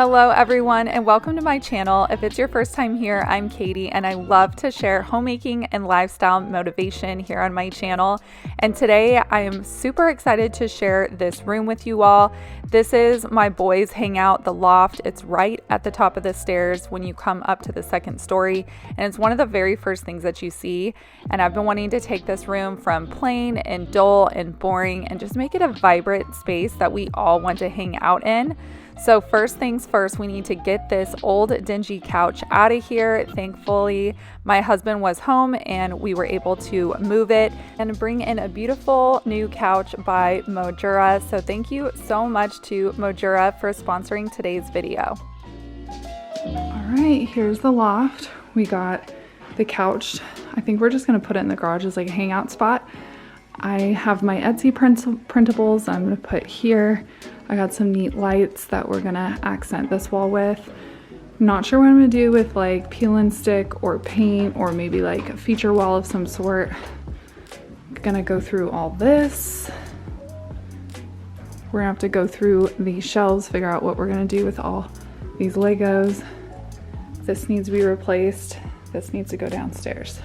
Hello everyone and welcome to my channel. If it's your first time here, I'm Katie and I love to share homemaking and lifestyle motivation here on my channel. And today I am super excited to share this room with you all. This is my boys' hangout, the loft. It's right at the top of the stairs when you come up to the second story. And it's one of the very first things that you see. And I've been wanting to take this room from plain and dull and boring and just make it a vibrant space that we all want to hang out in. So first things first, we need to get this old dingy couch out of here. Thankfully, my husband was home and we were able to move it and bring in a beautiful new couch by Mojuraa. So thank you so much to Mojuraa for sponsoring today's video. All right, here's the loft. We got the couch. I think we're just gonna put it in the garage as like a hangout spot. I have my Etsy printables I'm gonna put here. I got some neat lights that we're gonna accent this wall with. Not sure what I'm gonna do with like peel and stick or paint or maybe like a feature wall of some sort. I'm gonna go through all this. We're gonna have to go through these shelves, figure out what we're gonna do with all these Legos. This needs to be replaced. This needs to go downstairs.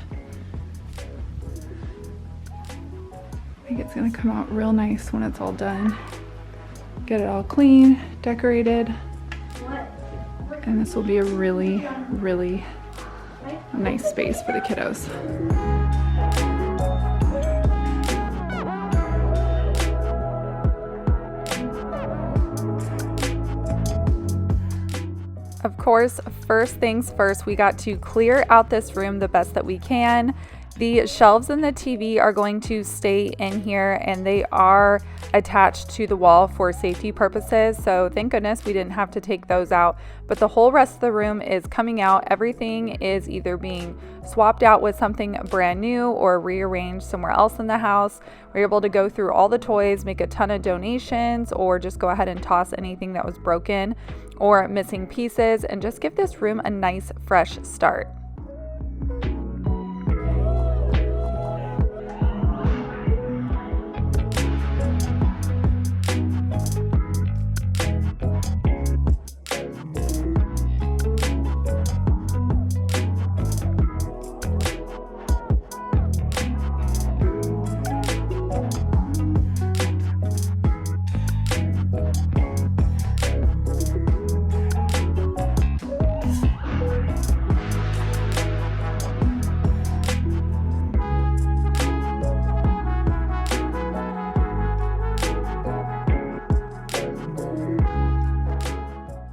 I think it's gonna come out real nice when it's all done. Get it all clean, decorated, and this will be a really, really nice space for the kiddos. Of course, first things first, we got to clear out this room the best that we can. The shelves and the TV are going to stay in here and they are attached to the wall for safety purposes. So thank goodness we didn't have to take those out, but the whole rest of the room is coming out. Everything is either being swapped out with something brand new or rearranged somewhere else in the house. We're able to go through all the toys, make a ton of donations, or just go ahead and toss anything that was broken or missing pieces and just give this room a nice fresh start.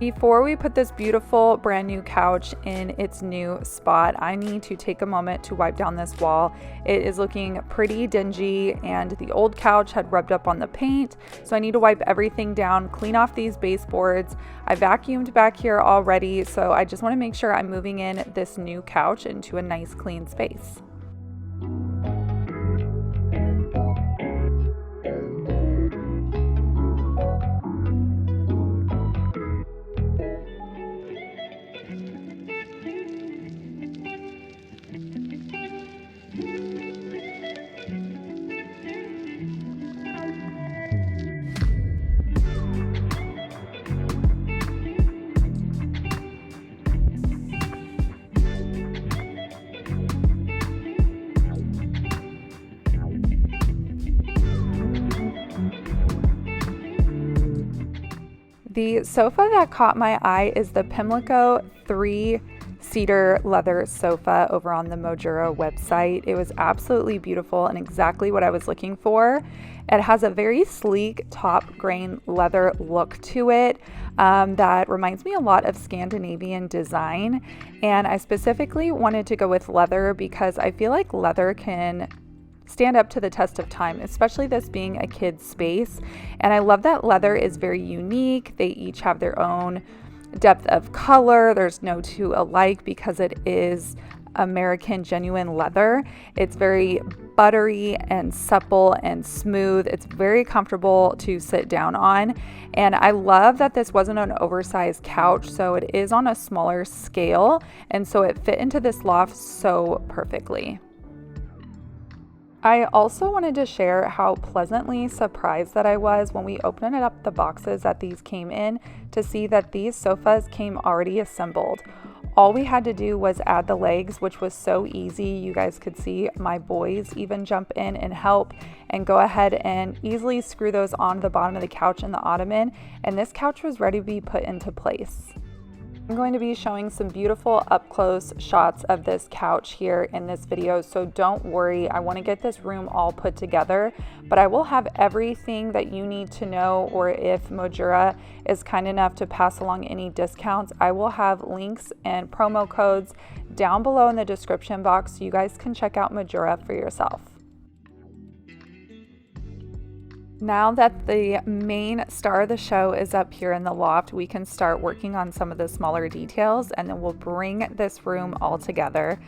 Before we put this beautiful brand new couch in its new spot, I need to take a moment to wipe down this wall. It is looking pretty dingy and the old couch had rubbed up on the paint, so I need to wipe everything down, clean off these baseboards. I vacuumed back here already, so I just want to make sure I'm moving in this new couch into a nice clean space. The sofa that caught my eye is the Pimlico 3 cedar leather sofa over on the Mojuraa website. It was absolutely beautiful and exactly what I was looking for. It has a very sleek top grain leather look to it that reminds me a lot of Scandinavian design. And I specifically wanted to go with leather because I feel like leather can stand up to the test of time, especially this being a kid's space. And I love that leather is very unique. They each have their own depth of color. There's no two alike because it is American genuine leather. It's very buttery and supple and smooth. It's very comfortable to sit down on. And I love that this wasn't an oversized couch, so it is on a smaller scale. And so it fit into this loft so perfectly. I also wanted to share how pleasantly surprised that I was when we opened up the boxes that these came in to see that these sofas came already assembled. All we had to do was add the legs, which was so easy. You guys could see my boys even jump in and help and go ahead and easily screw those onto the bottom of the couch and the ottoman, and this couch was ready to be put into place. I'm going to be showing some beautiful up close shots of this couch here in this video, so don't worry, I want to get this room all put together, but I will have everything that you need to know, or if Mojuraa is kind enough to pass along any discounts, I will have links and promo codes down below in the description box so you guys can check out Mojuraa for yourself. Now that the main star of the show is up here in the loft, we can start working on some of the smaller details, and then we'll bring this room all together.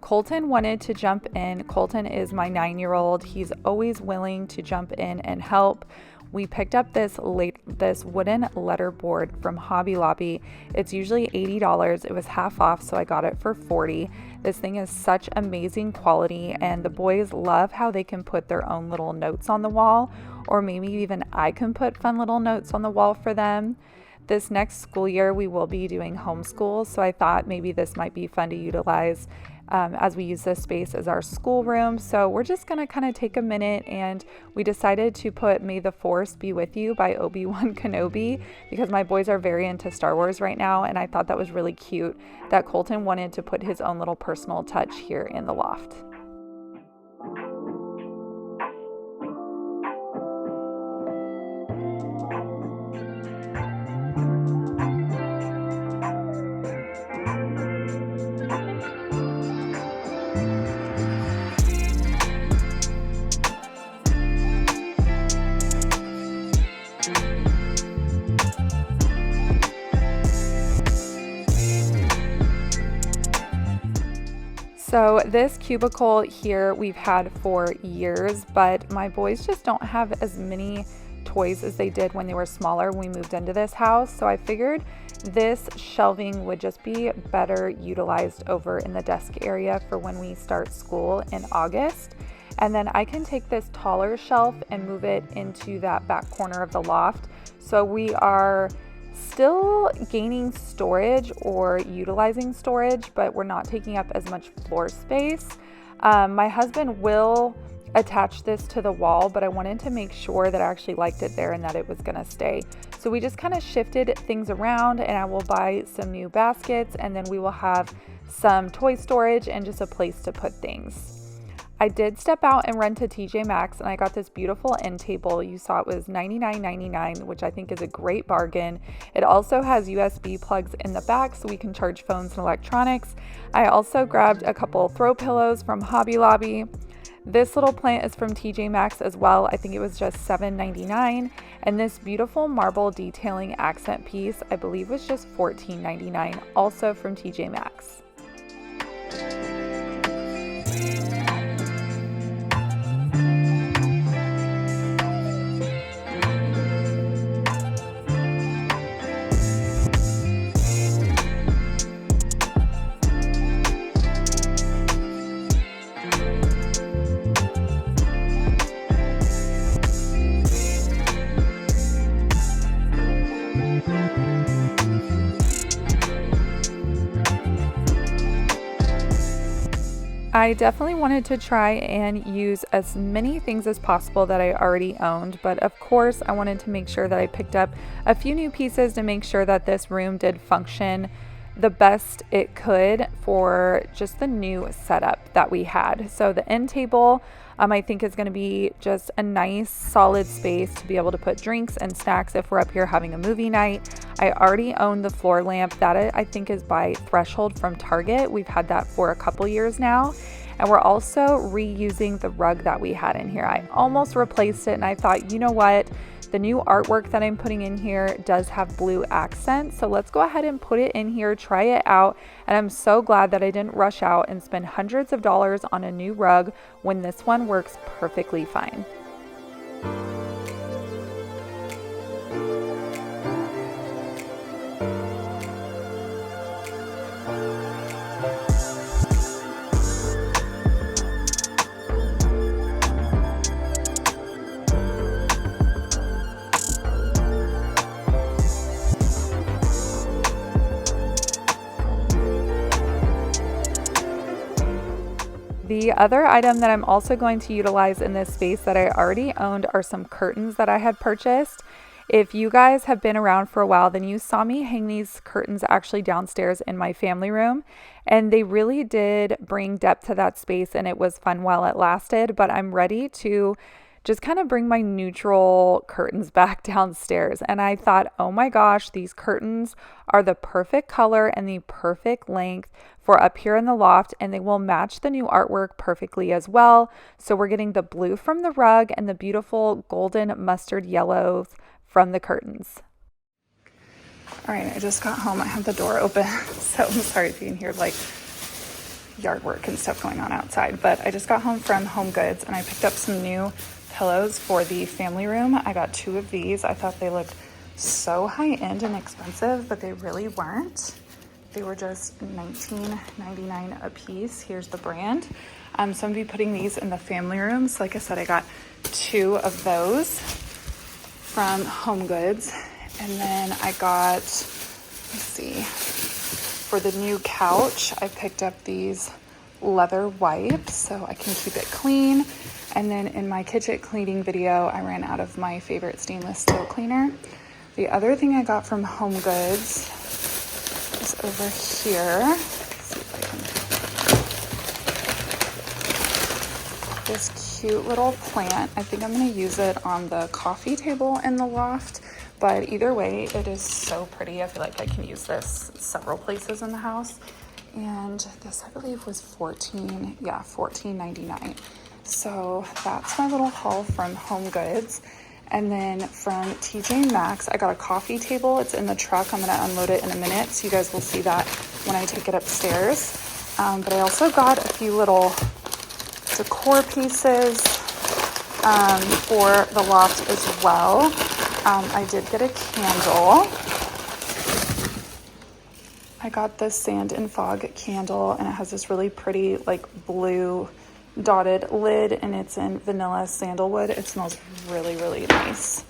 Colton wanted to jump in. Colton is my 9-year-old. He's always willing to jump in and help. We picked up this wooden letter board from Hobby Lobby. It's usually $80. It was half off, so I got it for $40. This thing is such amazing quality, and the boys love how they can put their own little notes on the wall, or maybe even I can put fun little notes on the wall for them. This next school year, we will be doing homeschool, so I thought maybe this might be fun to utilize as we use this space as our schoolroom. So we're just gonna kind of take a minute, and we decided to put May the Force Be With You by Obi-Wan Kenobi, because my boys are very into Star Wars right now, and I thought that was really cute that Colton wanted to put his own little personal touch here in the loft. So this cubicle here we've had for years, but my boys just don't have as many toys as they did when they were smaller when we moved into this house. So I figured this shelving would just be better utilized over in the desk area for when we start school in August. And then I can take this taller shelf and move it into that back corner of the loft. So we are still gaining storage or utilizing storage, but we're not taking up as much floor space. My husband will attach this to the wall, but I wanted to make sure that I actually liked it there and that it was gonna stay. So we just kind of shifted things around, and I will buy some new baskets, and then we will have some toy storage and just a place to put things. I did step out and run to TJ Maxx, and I got this beautiful end table. You saw it was $99.99, which I think is a great bargain. It also has USB plugs in the back so we can charge phones and electronics. I also grabbed a couple throw pillows from Hobby Lobby. This little plant is from TJ Maxx as well. I think it was just $7.99. And this beautiful marble detailing accent piece, I believe was just $14.99, also from TJ Maxx. I definitely wanted to try and use as many things as possible that I already owned, but of course I wanted to make sure that I picked up a few new pieces to make sure that this room did function the best it could for just the new setup that we had. So the end table, I think is going to be just a nice solid space to be able to put drinks and snacks if we're up here having a movie night. I already own the floor lamp that I think is by Threshold from Target. We've had that for a couple years now. And we're also reusing the rug that we had in here. I almost replaced it, and I thought, you know what? The new artwork that I'm putting in here does have blue accents, so let's go ahead and put it in here, try it out. And I'm so glad that I didn't rush out and spend hundreds of dollars on a new rug when this one works perfectly fine. other item that I'm also going to utilize in this space that I already owned are some curtains that I had purchased. If you guys have been around for a while, then you saw me hang these curtains actually downstairs in my family room, and they really did bring depth to that space, and it was fun while it lasted. But I'm ready to just kind of bring my neutral curtains back downstairs. And I thought, oh my gosh, these curtains are the perfect color and the perfect length for up here in the loft, and they will match the new artwork perfectly as well. So we're getting the blue from the rug and the beautiful golden mustard yellows from the curtains. All right, I just got home. I have the door open, so I'm sorry if you can hear like yard work and stuff going on outside, but I just got home from Home Goods and I picked up some new pillows for the family room. I got 2 of these. I thought they looked so high-end and expensive, but they really weren't. They were just $19.99 a piece. Here's the brand. So I'm gonna be putting these in the family room. So like I said, I got 2 of those from Home Goods. And then I got, let's see, for the new couch, I picked up these leather wipes so I can keep it clean. And then in my kitchen cleaning video, I ran out of my favorite stainless steel cleaner. The other thing I got from Home Goods is over here. Let's see if I can. This cute little plant. I think I'm going to use it on the coffee table in the loft. But either way, it is so pretty. I feel like I can use this several places in the house. And this, I believe, was $14.99. So that's my little haul from Home Goods. And then from TJ Maxx, I got a coffee table. It's in the truck. I'm going to unload it in a minute, so you guys will see that when I take it upstairs. But I also got a few little decor pieces for the loft as well. I did get a candle. I got this Sand and Fog candle, and it has this really pretty like blue dotted lid, and it's in vanilla sandalwood. It smells really, really nice.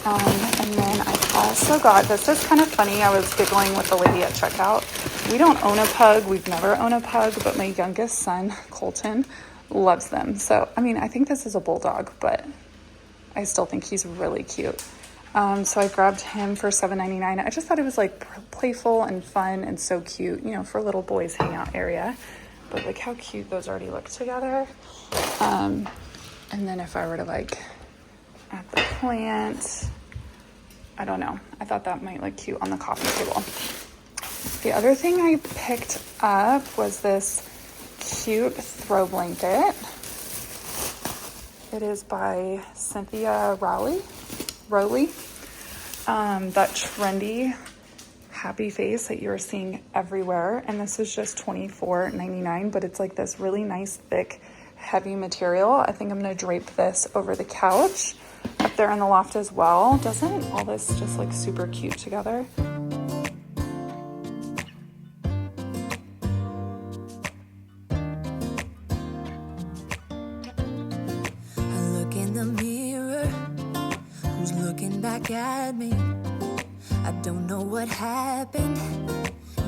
And then I also got, this is kind of funny, I was giggling with the lady at checkout. We don't own a pug, we've never owned a pug, but my youngest son, Colton, loves them. So, I mean, I think this is a bulldog, but I still think he's really cute. So I grabbed him for $7.99. I just thought it was like playful and fun and so cute, you know, for little boys hangout area. But look how cute those already look together. And then if I were to like add the plant, I don't know. I thought that might look cute on the coffee table. The other thing I picked up was this cute throw blanket. It is by Cynthia Rowley. That trendy happy face that you're seeing everywhere. And this is just $24.99, but it's like this really nice, thick, heavy material. I think I'm gonna drape this over the couch up there in the loft as well. Doesn't all this just look super cute together? At me, I don't know what happened.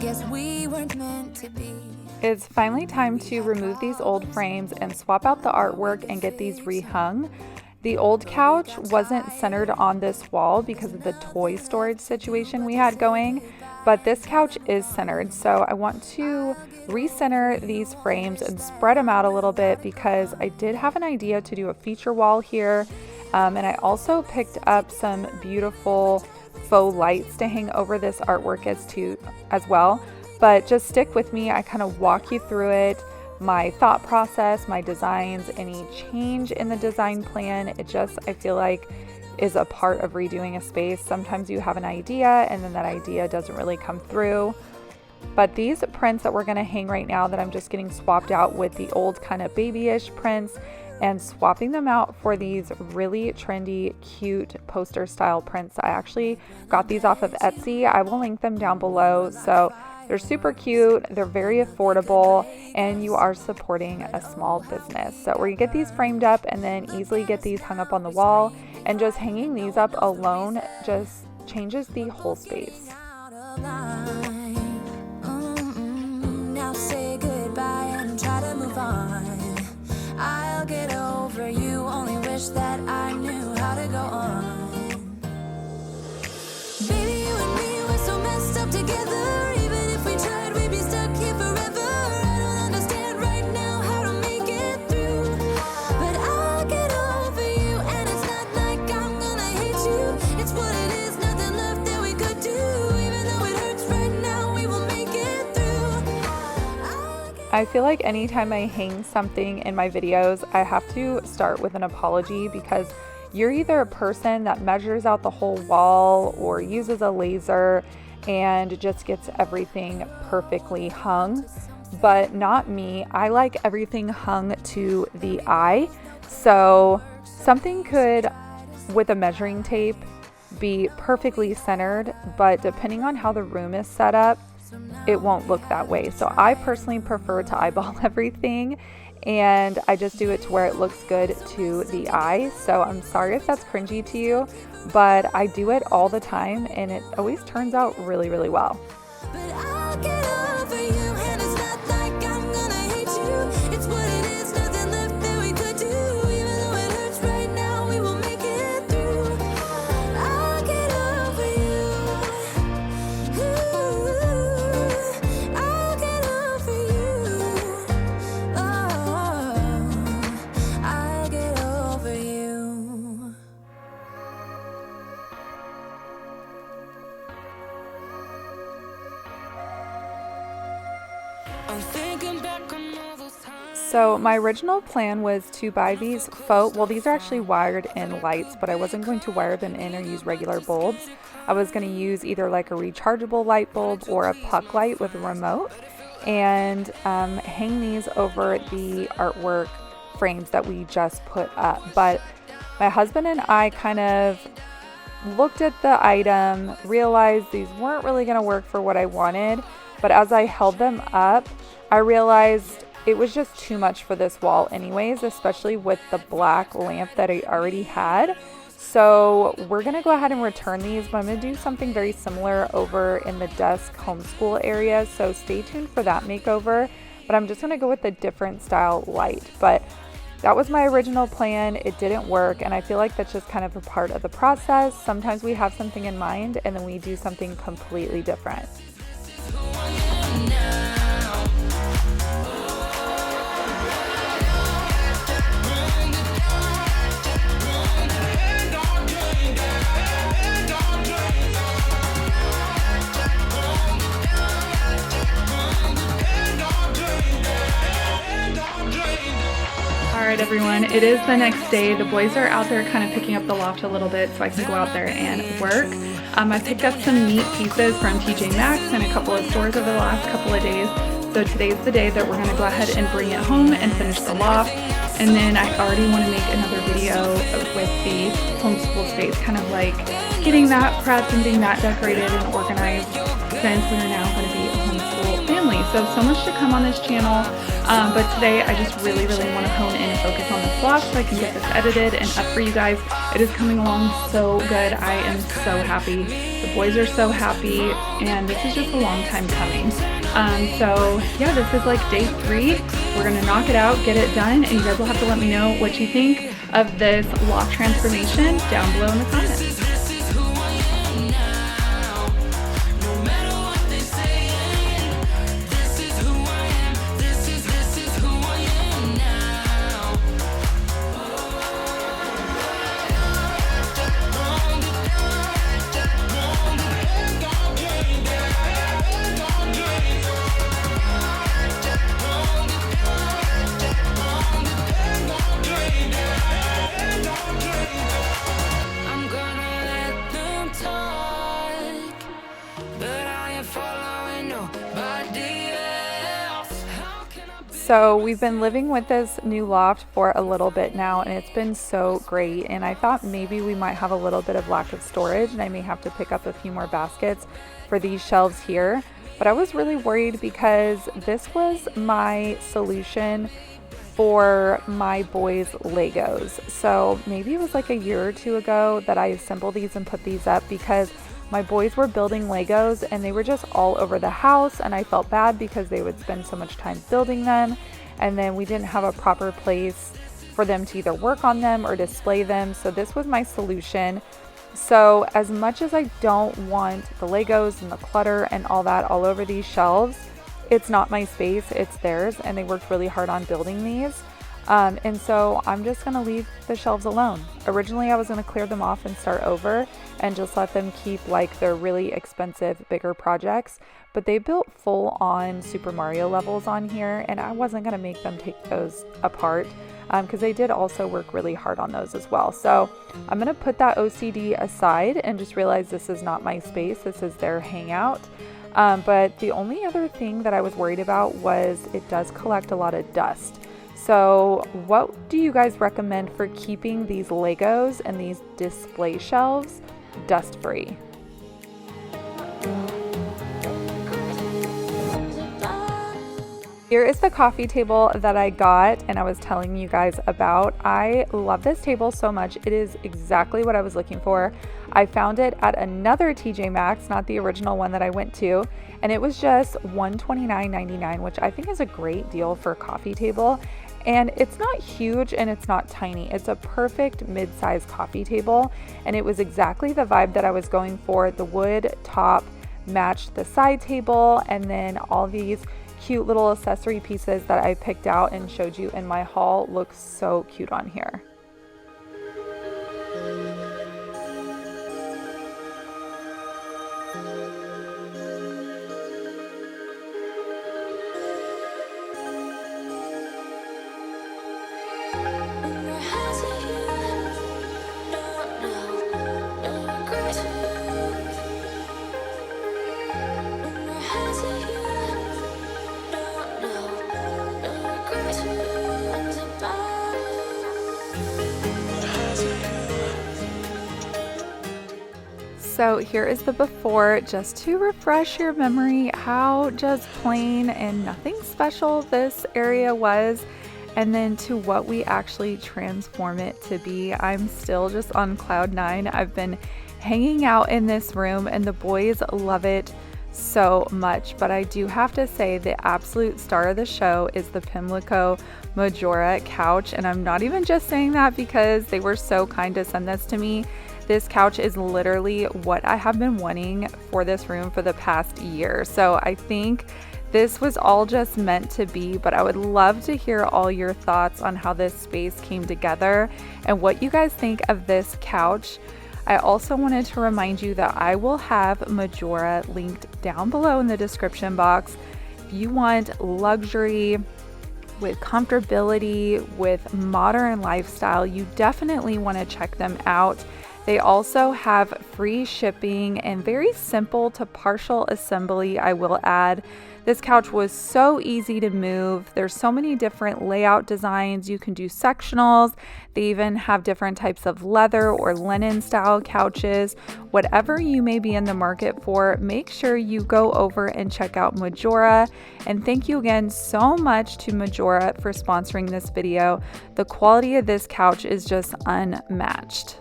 Guess we weren't meant to be. It's finally time to remove these old frames and swap out the artwork and get these rehung. The old couch wasn't centered on this wall because of the toy storage situation we had going, but this couch is centered. So I want to recenter these frames and spread them out a little bit because I did have an idea to do a feature wall here. And I also picked up some beautiful faux lights to hang over this artwork as well. But just stick with me. I kind of walk you through it, my thought process, my designs, any change in the design plan. It just, I feel like, is a part of redoing a space. Sometimes you have an idea and then that idea doesn't really come through. But these prints that we're going to hang right now that I'm just getting swapped out with the old kind of babyish prints and swapping them out for these really trendy, cute poster style prints. I actually got these off of Etsy. I will link them down below. So they're super cute, they're very affordable, and you are supporting a small business. So where you get these framed up and then easily get these hung up on the wall, and just hanging these up alone just changes the whole space. Now say goodbye and try to move on. I'll get over you. Only wish that I knew how to go on. Baby, you and me, we're so messed up together. Even if we tried, we'd be stuck here forever. I don't understand right now how to make it through, but I'll get over you. And it's not like I'm gonna hate you. It's what it is, nothing left that we could do. Even though it hurts right now, we will make it through. I feel like anytime I hang something in my videos, I have to start with an apology, because you're either a person that measures out the whole wall or uses a laser and just gets everything perfectly hung, but not me. I like everything hung to the eye. So something could, with a measuring tape, be perfectly centered, but depending on how the room is set up, it won't look that way. So I personally prefer to eyeball everything, and I just do it to where it looks good to the eye. So I'm sorry if that's cringy to you, but I do it all the time and it always turns out really, really well. But I'll get over you, and it's not like I'm gonna hate you. It's what it is, nothing left that we could do. Even though it hurts right now, we will make it through. I'll get over you. Ooh, I'll get over you. Oh, I'll get over you. I'm thinking back on all those times. So my original plan was to buy these faux, well, these are actually wired in lights, but I wasn't going to wire them in or use regular bulbs. I was going to use either like a rechargeable light bulb or a puck light with a remote, and hang these over the artwork frames that we just put up. But my husband and I kind of looked at the item, realized these weren't really going to work for what I wanted, but as I held them up, I realized it was just too much for this wall anyways, especially with the black lamp that I already had. So we're gonna go ahead and return these, but I'm gonna do something very similar over in the desk homeschool area. So stay tuned for that makeover, but I'm just gonna go with a different style light. But that was my original plan. It didn't work, and I feel like that's just kind of a part of the process. Sometimes we have something in mind and then we do something completely different. Alright everyone, it is the next day. The boys are out there kind of picking up the loft a little bit so I can go out there and work. I picked up some neat pieces from TJ Maxx and a couple of stores over the last couple of days. So today's the day that we're going to go ahead and bring it home and finish the loft. And then I already want to make another video with the homeschool space, kind of like getting that prepped and getting that decorated and organized, since we are now going to be a homeschool family. So much to come on this channel. But today I just really want to hone in and focus on this vlog so I can get this edited and up for you guys. It is coming along so good. I am so happy. The boys are so happy, and this is just a long time coming. So yeah, this is like day 3. We're gonna knock it out, get it done, and you guys will have to let me know what you think of this loft transformation down below in the comments. So we've been living with this new loft for a little bit now, and it's been so great. And I thought maybe we might have a little bit of lack of storage, and I may have to pick up a few more baskets for these shelves here. But I was really worried because this was my solution for my boys' Legos. So maybe it was like a year or 2 ago that I assembled these and put these up, because my boys were building Legos and they were just all over the house, and I felt bad because they would spend so much time building them, and then we didn't have a proper place for them to either work on them or display them. So this was my solution. So as much as I don't want the Legos and the clutter and all that all over these shelves, it's not my space, it's theirs, and they worked really hard on building these. And so I'm just gonna leave the shelves alone. Originally I was gonna clear them off and start over and just let them keep like their really expensive, bigger projects, but they built full on Super Mario levels on here, and I wasn't gonna make them take those apart because they did also work really hard on those as well. So I'm gonna put that OCD aside and just realize this is not my space, this is their hangout. But the only other thing that I was worried about was it does collect a lot of dust. So what do you guys recommend for keeping these Legos and these display shelves dust free? Here is the coffee table that I got and I was telling you guys about. I love this table so much. It is exactly what I was looking for. I found it at another TJ Maxx, not the original one that I went to, and it was just $129.99, which I think is a great deal for a coffee table. And it's not huge and it's not tiny. It's a perfect mid-size coffee table, and it was exactly the vibe that I was going for. The wood top matched the side table, and then all these cute little accessory pieces that I picked out and showed you in my haul look so cute on here. So here is the before, just to refresh your memory how just plain and nothing special this area was, and then to what we actually transform it to be. I'm still just on cloud 9. I've been hanging out in this room and the boys love it so much, but I do have to say the absolute star of the show is the Pimlico Mojuraa couch, and I'm not even just saying that because they were so kind to send this to me. This couch is literally what I have been wanting for this room for the past year. So I think this was all just meant to be, but I would love to hear all your thoughts on how this space came together and what you guys think of this couch. I also wanted to remind you that I will have Mojuraa linked down below in the description box. If you want luxury with comfortability, with modern lifestyle, you definitely want to check them out. They also have free shipping and very simple to partial assembly, I will add. This couch was so easy to move. There's so many different layout designs. You can do sectionals. They even have different types of leather or linen style couches. Whatever you may be in the market for, make sure you go over and check out Mojuraa. And thank you again so much to Mojuraa for sponsoring this video. The quality of this couch is just unmatched.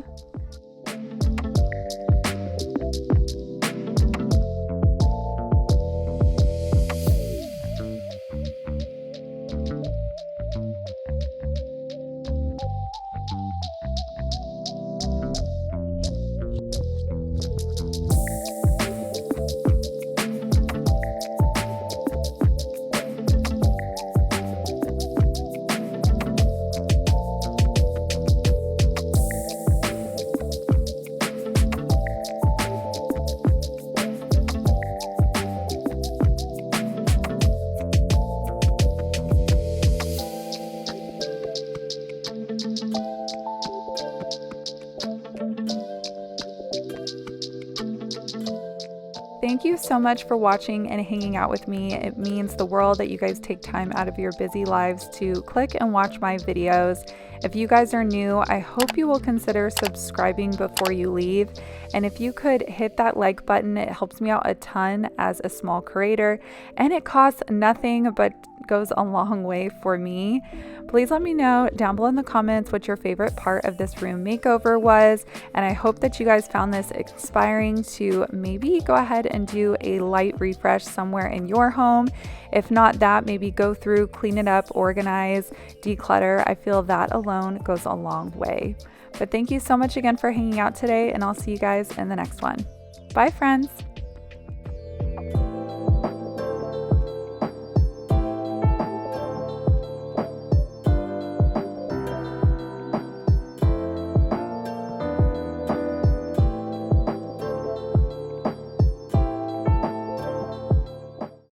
Thank you so much for watching and hanging out with me. It means the world that you guys take time out of your busy lives to click and watch my videos. If you guys are new, I hope you will consider subscribing before you leave. And if you could hit that like button, it helps me out a ton as a small creator, and it costs nothing but goes a long way for me. Please let me know down below in the comments what your favorite part of this room makeover was, and I hope that you guys found this inspiring to maybe go ahead and do a light refresh somewhere in your home. If not that, maybe go through, clean it up, organize, declutter. I feel that alone alone goes a long way. But thank you so much again for hanging out today, and I'll see you guys in the next one. Bye, friends.